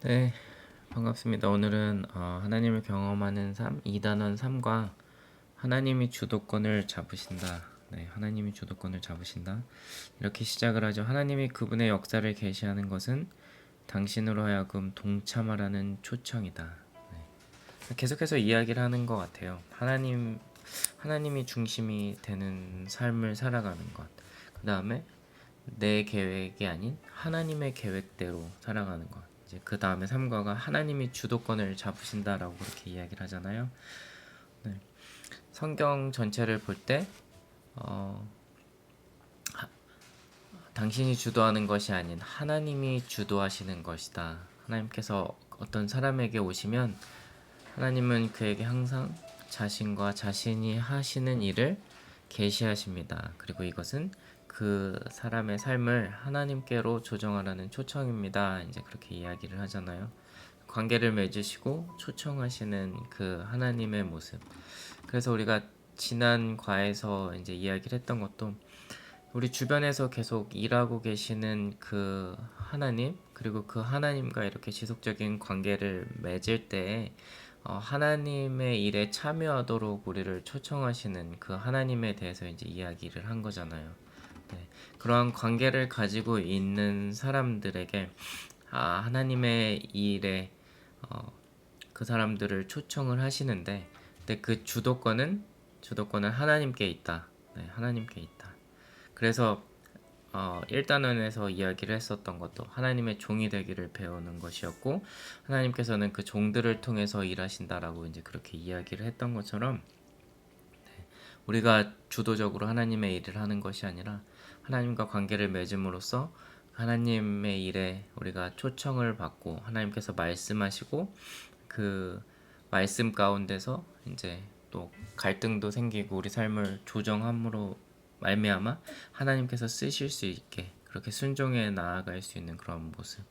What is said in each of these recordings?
네, 반갑습니다. 오늘은 하나님을 경험하는 삶, 2단원 3과 하나님이 주도권을 잡으신다. 네, 하나님이 주도권을 잡으신다. 이렇게 시작을 하죠. 하나님이 그분의 역사를 계시하는 것은 당신으로 하여금 동참하라는 초청이다. 네, 계속해서 이야기를 하는 것 같아요. 하나님이 중심이 되는 삶을 살아가는 것. 그 다음에 내 계획이 아닌 하나님의 계획대로 살아가는 것. 이제 그 다음에 3과가 하나님이 주도권을 잡으신다라고 그렇게 이야기를 하잖아요. 네. 성경 전체를 볼 때 당신이 주도하는 것이 아닌 하나님이 주도하시는 것이다. 하나님께서 어떤 사람에게 오시면 하나님은 그에게 항상 자신과 자신이 하시는 일을 계시하십니다. 그리고 이것은 그 사람의 삶을 하나님께로 조정하라는 초청입니다. 이제 그렇게 이야기를 하잖아요. 관계를 맺으시고 초청하시는 그 하나님의 모습. 그래서 우리가 지난 과에서 이제 이야기를 했던 것도 우리 주변에서 계속 일하고 계시는 그 하나님, 그리고 그 하나님과 이렇게 지속적인 관계를 맺을 때 하나님의 일에 참여하도록 우리를 초청하시는 그 하나님에 대해서 이제 이야기를 한 거잖아요. 네. 그러한 관계를 가지고 있는 사람들에게 하나님의 일에 그 사람들을 초청을 하시는데, 근데 그 주도권은 하나님께 있다. 네, 하나님께 있다. 그래서 1단원에서 이야기를 했었던 것도 하나님의 종이 되기를 배우는 것이었고, 하나님께서는 그 종들을 통해서 일하신다라고 이제 그렇게 이야기를 했던 것처럼, 우리가 주도적으로 하나님의 일을 하는 것이 아니라 하나님과 관계를 맺음으로써 하나님의 일에 우리가 초청을 받고 하나님께서 말씀하시고 그 말씀 가운데서 이제 또 갈등도 생기고 우리 삶을 조정함으로 말미암아 하나님께서 쓰실 수 있게 그렇게 순종해 나아갈 수 있는 그런 모습.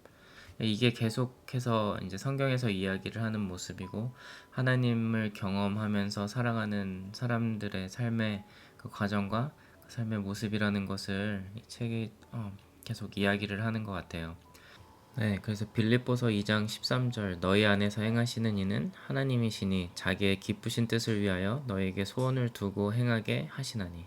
이게 계속해서 이제 성경에서 이야기를 하는 모습이고, 하나님을 경험하면서 살아가는 사람들의 삶의 그 과정과 그 삶의 모습이라는 것을 이 책이 계속 이야기를 하는 것 같아요. 네, 그래서 빌립보서 2장 13절 너희 안에서 행하시는 이는 하나님이시니 자기의 기쁘신 뜻을 위하여 너에게 소원을 두고 행하게 하시나니.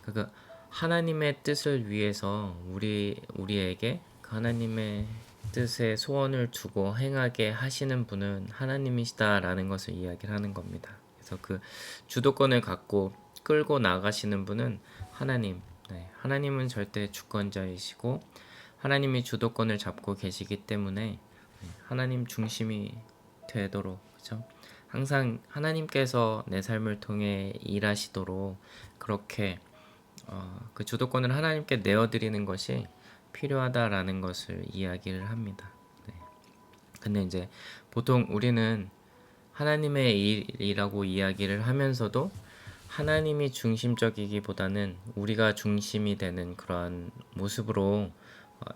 그러니까 하나님의 뜻을 위해서 우리에게 그 하나님의 뜻에 소원을 두고 행하게 하시는 분은 하나님이시다라는 것을 이야기를 하는 겁니다. 그래서 그 주도권을 갖고 끌고 나가시는 분은 하나님. 네, 하나님은 절대 주권자이시고 하나님이 주도권을 잡고 계시기 때문에 하나님 중심이 되도록, 그렇죠? 항상 하나님께서 내 삶을 통해 일하시도록 그렇게 그 주도권을 하나님께 내어드리는 것이 필요하다라는 것을 이야기를 합니다. 네. 근데 이제 보통 우리는 하나님의 일이라고 이야기를 하면서도 하나님이 중심적이기보다는 우리가 중심이 되는 그런 모습으로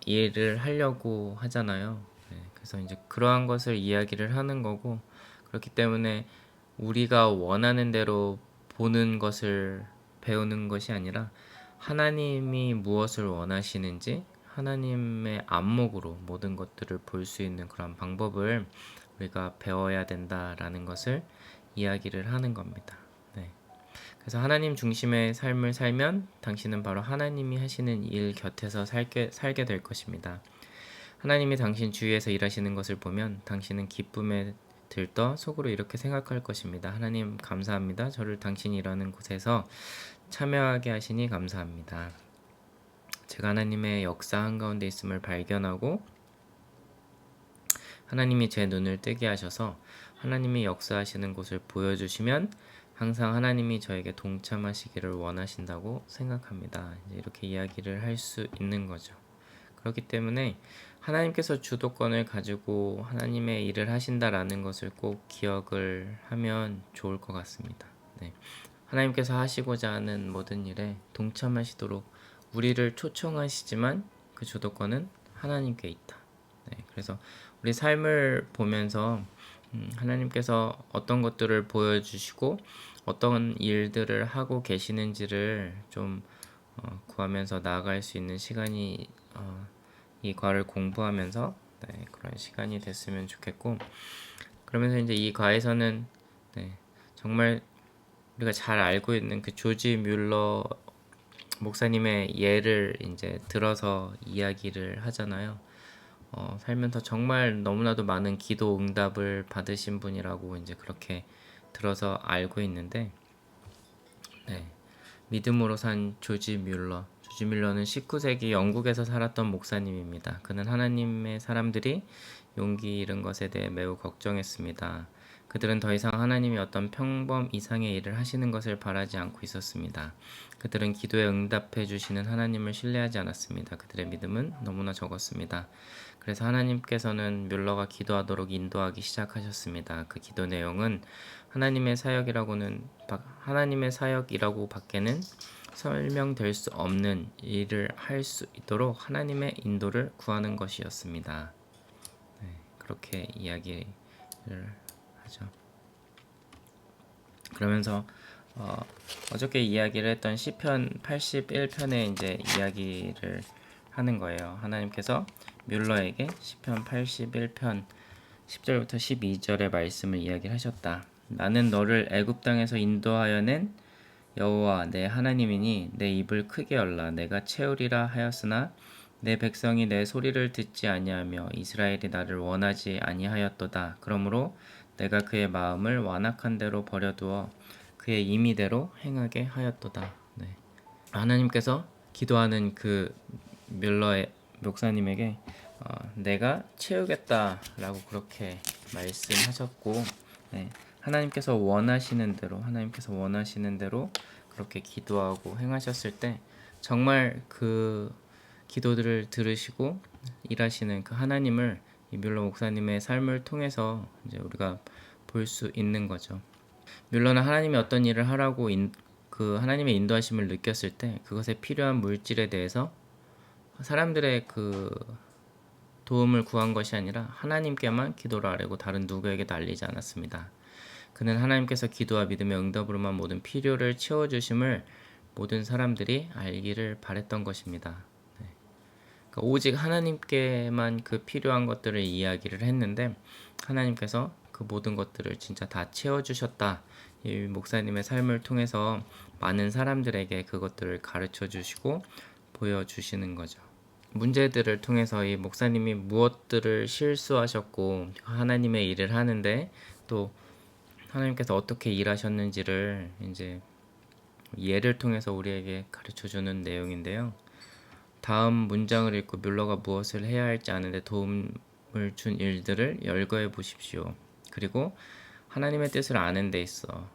일을 하려고 하잖아요. 네. 그래서 이제 그러한 것을 이야기를 하는 거고, 그렇기 때문에 우리가 원하는 대로 보는 것을 배우는 것이 아니라 하나님이 무엇을 원하시는지 하나님의 안목으로 모든 것들을 볼 수 있는 그런 방법을 우리가 배워야 된다라는 것을 이야기를 하는 겁니다. 네. 그래서 하나님 중심의 삶을 살면 당신은 바로 하나님이 하시는 일 곁에서 살게 될 것입니다. 하나님이 당신 주위에서 일하시는 것을 보면 당신은 기쁨에 들떠 속으로 이렇게 생각할 것입니다. 하나님 감사합니다. 저를 당신이 일하는 곳에서 참여하게 하시니 감사합니다. 제가 하나님의 역사 한가운데 있음을 발견하고 하나님이 제 눈을 뜨게 하셔서 하나님이 역사하시는 곳을 보여주시면 항상 하나님이 저에게 동참하시기를 원하신다고 생각합니다. 이렇게 이야기를 할 수 있는 거죠. 그렇기 때문에 하나님께서 주도권을 가지고 하나님의 일을 하신다라는 것을 꼭 기억을 하면 좋을 것 같습니다. 네. 하나님께서 하시고자 하는 모든 일에 동참하시도록 우리를 초청하시지만 그 주도권은 하나님께 있다. 네. 그래서 우리 삶을 보면서 하나님께서 어떤 것들을 보여주시고 어떤 일들을 하고 계시는지를 좀 구하면서 나아갈 수 있는 시간이 이 과를 공부하면서 네, 그런 시간이 됐으면 좋겠고, 그러면서 이제 이 과에서는 네, 정말 우리가 잘 알고 있는 그 조지 뮬러 목사님의 예를 이제 들어서 이야기를 하잖아요. 살면서 정말 너무나도 많은 기도 응답을 받으신 분이라고 이제 그렇게 들어서 알고 있는데, 네, 믿음으로 산 조지 뮬러. 조지 뮬러는 19세기 영국에서 살았던 목사님입니다. 그는 하나님의 사람들이 용기 잃은 것에 대해 매우 걱정했습니다. 그들은 더 이상 하나님이 어떤 평범 이상의 일을 하시는 것을 바라지 않고 있었습니다. 그들은 기도에 응답해 주시는 하나님을 신뢰하지 않았습니다. 그들의 믿음은 너무나 적었습니다. 그래서 하나님께서는 뮬러가 기도하도록 인도하기 시작하셨습니다. 그 기도 내용은 하나님의 사역이라고 밖에는 설명될 수 없는 일을 할 수 있도록 하나님의 인도를 구하는 것이었습니다. 네, 그렇게 이야기를 하죠. 그러면서 어저께 이야기를 했던 시편 81편의 이제 이야기를 하는 거예요. 하나님께서 뮬러에게 시편 81편 10절부터 12절의 말씀을 이야기를 하셨다. 나는 너를 애굽 땅에서 인도하여 낸 여호와 내 하나님이니 내 입을 크게 열라. 내가 채우리라 하였으나 내 백성이 내 소리를 듣지 아니하며 이스라엘이 나를 원하지 아니하였도다. 그러므로 내가 그의 마음을 완악한 대로 버려두어 그의 임의대로 행하게 하였도다. 네. 하나님께서 기도하는 그 뮬러의 목사님에게 내가 채우겠다라고 그렇게 말씀하셨고, 네, 하나님께서 원하시는 대로 그렇게 기도하고 행하셨을 때 정말 그 기도들을 들으시고 일하시는 그 하나님을 이 뮬러 목사님의 삶을 통해서 이제 우리가 볼 수 있는 거죠. 뮬러는 하나님이 어떤 일을 하라고 그 하나님의 인도하심을 느꼈을 때 그것에 필요한 물질에 대해서 사람들의 그 도움을 구한 것이 아니라 하나님께만 기도를 아뢰고 다른 누구에게도 알리지 않았습니다. 그는 하나님께서 기도와 믿음의 응답으로만 모든 필요를 채워주심을 모든 사람들이 알기를 바랬던 것입니다. 네. 그러니까 오직 하나님께만 그 필요한 것들을 이야기를 했는데 하나님께서 그 모든 것들을 진짜 다 채워주셨다. 이 목사님의 삶을 통해서 많은 사람들에게 그것들을 가르쳐 주시고 보여주시는 거죠. 문제들을 통해서 이 목사님이 무엇들을 실수하셨고 하나님의 일을 하는데 또 하나님께서 어떻게 일하셨는지를 이제 예를 통해서 우리에게 가르쳐주는 내용인데요. 다음 문장을 읽고 뮬러가 무엇을 해야 할지 아는데 도움을 준 일들을 열거해 보십시오. 그리고 하나님의 뜻을 아는 데 있어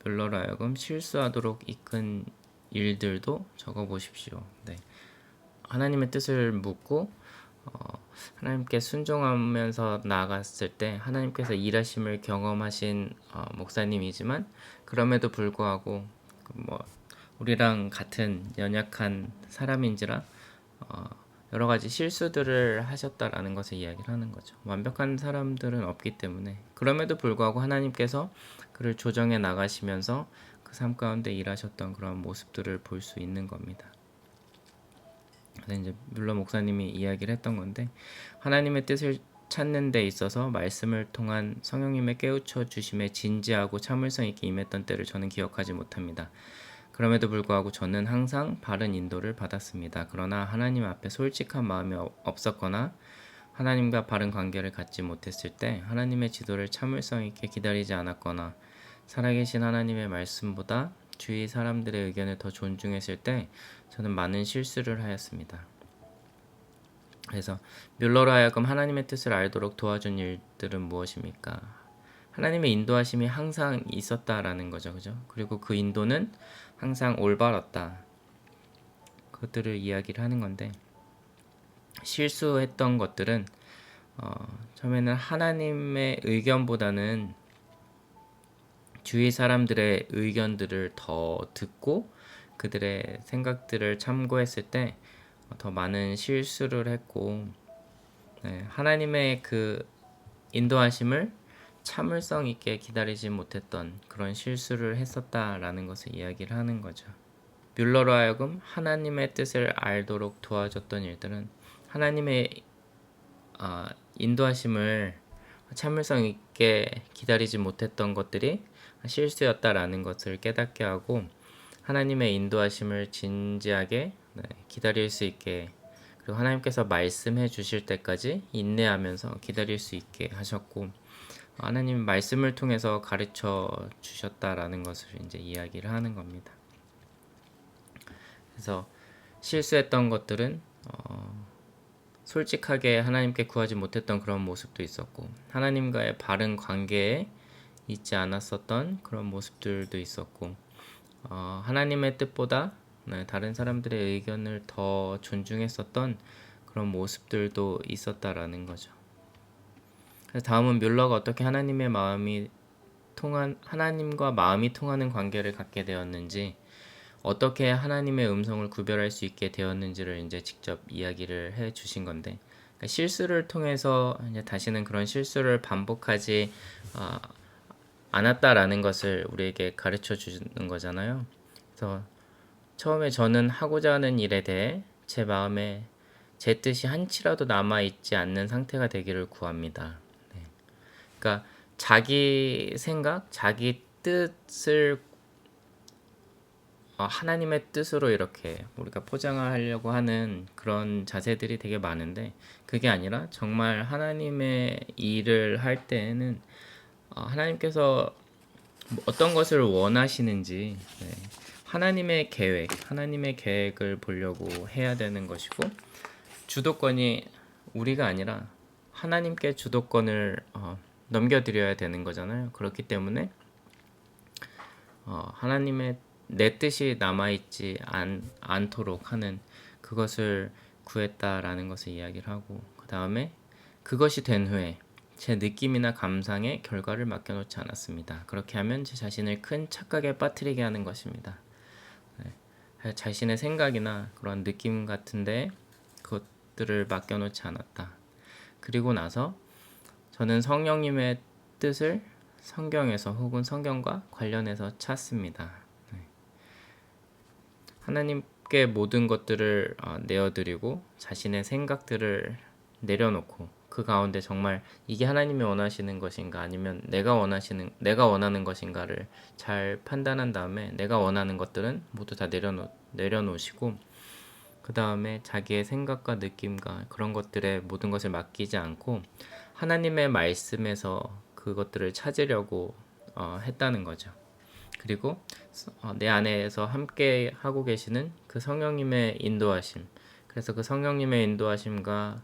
뮬러로 하여금 실수하도록 이끈 일들도 적어 보십시오. 네. 하나님의 뜻을 묻고 하나님께 순종하면서 나아갔을 때 하나님께서 일하심을 경험하신 목사님이지만 그럼에도 불구하고 우리랑 같은 연약한 사람인지라 여러 가지 실수들을 하셨다라는 것을 이야기를 하는 거죠. 완벽한 사람들은 없기 때문에 그럼에도 불구하고 하나님께서 그를 조정해 나가시면서 그 삶 가운데 일하셨던 그런 모습들을 볼 수 있는 겁니다. 그래서 이제 뮬러 목사님이 이야기를 했던 건데 하나님의 뜻을 찾는 데 있어서 말씀을 통한 성령님의 깨우쳐 주심에 진지하고 참을성 있게 임했던 때를 저는 기억하지 못합니다. 그럼에도 불구하고 저는 항상 바른 인도를 받았습니다. 그러나 하나님 앞에 솔직한 마음이 없었거나 하나님과 바른 관계를 갖지 못했을 때 하나님의 지도를 참을성 있게 기다리지 않았거나 살아계신 하나님의 말씀보다 주위 사람들의 의견을 더 존중했을 때 저는 많은 실수를 하였습니다. 그래서 뮬러로 하여금 하나님의 뜻을 알도록 도와준 일들은 무엇입니까? 하나님의 인도하심이 항상 있었다라는 거죠. 그죠? 그리고 그 인도는 항상 올바랐다. 그것들을 이야기를 하는 건데 실수했던 것들은 처음에는 하나님의 의견보다는 주위 사람들의 의견들을 더 듣고 그들의 생각들을 참고했을 때 더 많은 실수를 했고 하나님의 그 인도하심을 참을성 있게 기다리지 못했던 그런 실수를 했었다라는 것을 이야기를 하는 거죠. 뮬러로 하여금 하나님의 뜻을 알도록 도와줬던 일들은 하나님의 인도하심을 참을성 있게 기다리지 못했던 것들이 실수였다라는 것을 깨닫게 하고 하나님의 인도하심을 진지하게 기다릴 수 있게, 그리고 하나님께서 말씀해 주실 때까지 인내하면서 기다릴 수 있게 하셨고, 하나님 말씀을 통해서 가르쳐 주셨다라는 것을 이제 이야기를 하는 겁니다. 그래서 실수했던 것들은 솔직하게 하나님께 구하지 못했던 그런 모습도 있었고, 하나님과의 바른 관계에 있지 않았었던 그런 모습들도 있었고, 하나님의 뜻보다 다른 사람들의 의견을 더 존중했었던 그런 모습들도 있었다라는 거죠. 그래서 다음은 뮬러가 어떻게 하나님과 마음이 통하는 관계를 갖게 되었는지, 어떻게 하나님의 음성을 구별할 수 있게 되었는지를 이제 직접 이야기를 해 주신 건데, 그러니까 실수를 통해서 이제 다시는 그런 실수를 반복하지 않았다라는 것을 우리에게 가르쳐 주는 거잖아요. 그래서 처음에 저는 하고자 하는 일에 대해 제 마음에 제 뜻이 한치라도 남아있지 않는 상태가 되기를 구합니다. 그러니까 자기 생각, 자기 뜻을 하나님의 뜻으로 이렇게 우리가 포장하려고 하는 그런 자세들이 되게 많은데, 그게 아니라 정말 하나님의 일을 할 때에는 하나님께서 어떤 것을 원하시는지, 하나님의 계획을 보려고 해야 되는 것이고, 주도권이 우리가 아니라 하나님께 주도권을 넘겨드려야 되는 거잖아요. 그렇기 때문에 하나님의 내 뜻이 남아있지 않도록 하는 그것을 구했다라는 것을 이야기를 하고, 그 다음에 그것이 된 후에 제 느낌이나 감상에 결과를 맡겨놓지 않았습니다. 그렇게 하면 제 자신을 큰 착각에 빠뜨리게 하는 것입니다. 자신의 생각이나 그런 느낌 같은데 그것들을 맡겨놓지 않았다. 그리고 나서 저는 성령님의 뜻을 성경에서 혹은 성경과 관련해서 찾습니다. 하나님께 모든 것들을 내어드리고 자신의 생각들을 내려놓고, 그 가운데 정말 이게 하나님이 원하시는 것인가 아니면 내가 원하는 것인가를 잘 판단한 다음에 내가 원하는 것들은 모두 다 내려놓으시고, 그 다음에 자기의 생각과 느낌과 그런 것들에 모든 것을 맡기지 않고 하나님의 말씀에서 그것들을 찾으려고 했다는 거죠. 그리고 내 안에서 함께 하고 계시는 그 성령님의 인도하심, 그래서 그 성령님의 인도하심과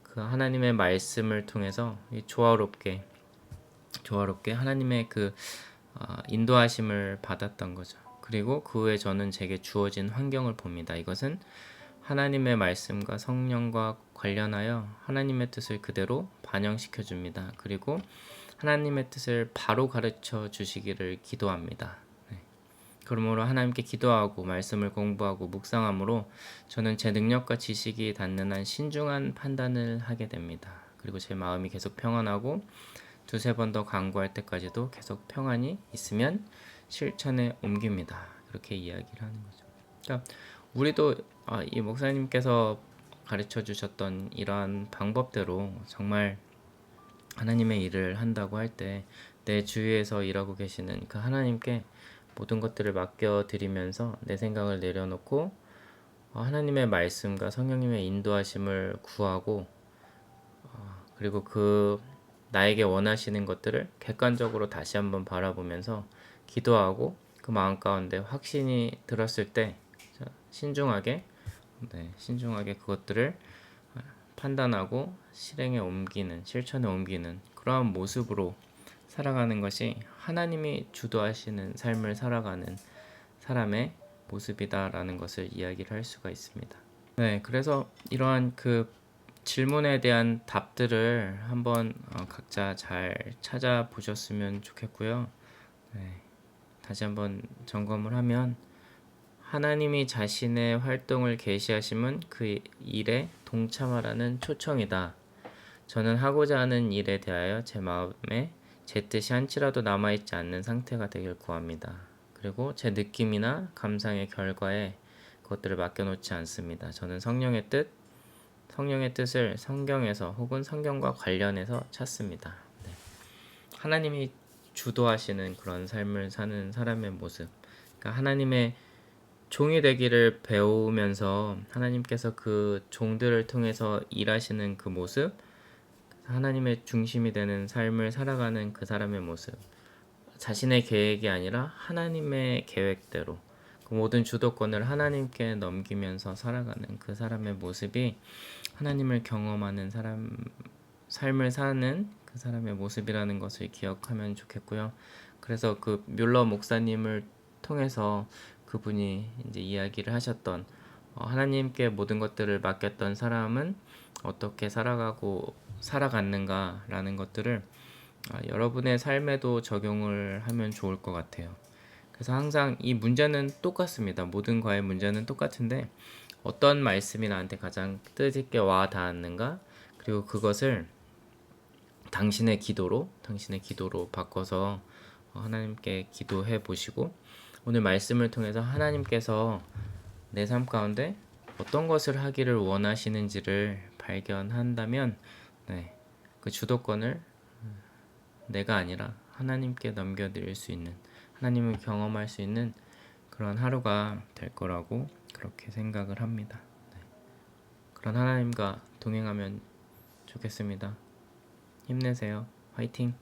그 하나님의 말씀을 통해서 조화롭게 하나님의 그 인도하심을 받았던 거죠. 그리고 그 후에 저는 제게 주어진 환경을 봅니다. 이것은 하나님의 말씀과 성령과 관련하여 하나님의 뜻을 그대로 반영시켜 줍니다. 그리고 하나님의 뜻을 바로 가르쳐 주시기를 기도합니다. 그러므로 하나님께 기도하고 말씀을 공부하고 묵상함으로 저는 제 능력과 지식이 닿는 한 신중한 판단을 하게 됩니다. 그리고 제 마음이 계속 평안하고 두세 번 더 간구할 때까지도 계속 평안이 있으면 실천에 옮깁니다. 그렇게 이야기를 하는 거죠. 그러니까 우리도 이 목사님께서 가르쳐 주셨던 이러한 방법대로 정말 하나님의 일을 한다고 할 때 내 주위에서 일하고 계시는 그 하나님께 모든 것들을 맡겨드리면서 내 생각을 내려놓고 하나님의 말씀과 성령님의 인도하심을 구하고, 그리고 그 나에게 원하시는 것들을 객관적으로 다시 한번 바라보면서 기도하고, 그 마음 가운데 확신이 들었을 때 신중하게 그것들을 판단하고 실천에 옮기는 그러한 모습으로 살아가는 것이 하나님이 주도하시는 삶을 살아가는 사람의 모습이다라는 것을 이야기를 할 수가 있습니다. 그래서 이러한 그 질문에 대한 답들을 한번 각자 잘 찾아보셨으면 좋겠고요. 다시 한번 점검을 하면, 하나님이 자신의 활동을 계시하심은 그 일에 동참하라는 초청이다. 저는 하고자 하는 일에 대하여 제 마음에 제 뜻이 한치라도 남아있지 않는 상태가 되길 구합니다. 그리고 제 느낌이나 감상의 결과에 그것들을 맡겨놓지 않습니다. 저는 성령의 뜻, 성령의 뜻을 성경에서 혹은 성경과 관련해서 찾습니다. 네. 하나님이 주도하시는 그런 삶을 사는 사람의 모습, 그러니까 하나님의 종이 되기를 배우면서 하나님께서 그 종들을 통해서 일하시는 그 모습, 하나님의 중심이 되는 삶을 살아가는 그 사람의 모습, 자신의 계획이 아니라 하나님의 계획대로 그 모든 주도권을 하나님께 넘기면서 살아가는 그 사람의 모습이 하나님을 경험하는 사람, 삶을 사는 그 사람의 모습이라는 것을 기억하면 좋겠고요. 그래서 그 뮬러 목사님을 통해서 그분이 이제 이야기를 하셨던 하나님께 모든 것들을 맡겼던 사람은 어떻게 살아갔는가라는 것들을 여러분의 삶에도 적용을 하면 좋을 것 같아요. 그래서 항상 이 문제는 똑같습니다. 모든 과의 문제는 똑같은데 어떤 말씀이 나한테 가장 뜻있게 와 닿았는가? 그리고 그것을 당신의 기도로 바꿔서 하나님께 기도해 보시고 오늘 말씀을 통해서 하나님께서 내 삶 가운데 어떤 것을 하기를 원하시는지를 발견한다면 네, 그 주도권을 내가 아니라 하나님께 넘겨드릴 수 있는, 하나님을 경험할 수 있는 그런 하루가 될 거라고 그렇게 생각을 합니다. 네. 그런 하나님과 동행하면 좋겠습니다. 힘내세요. 화이팅!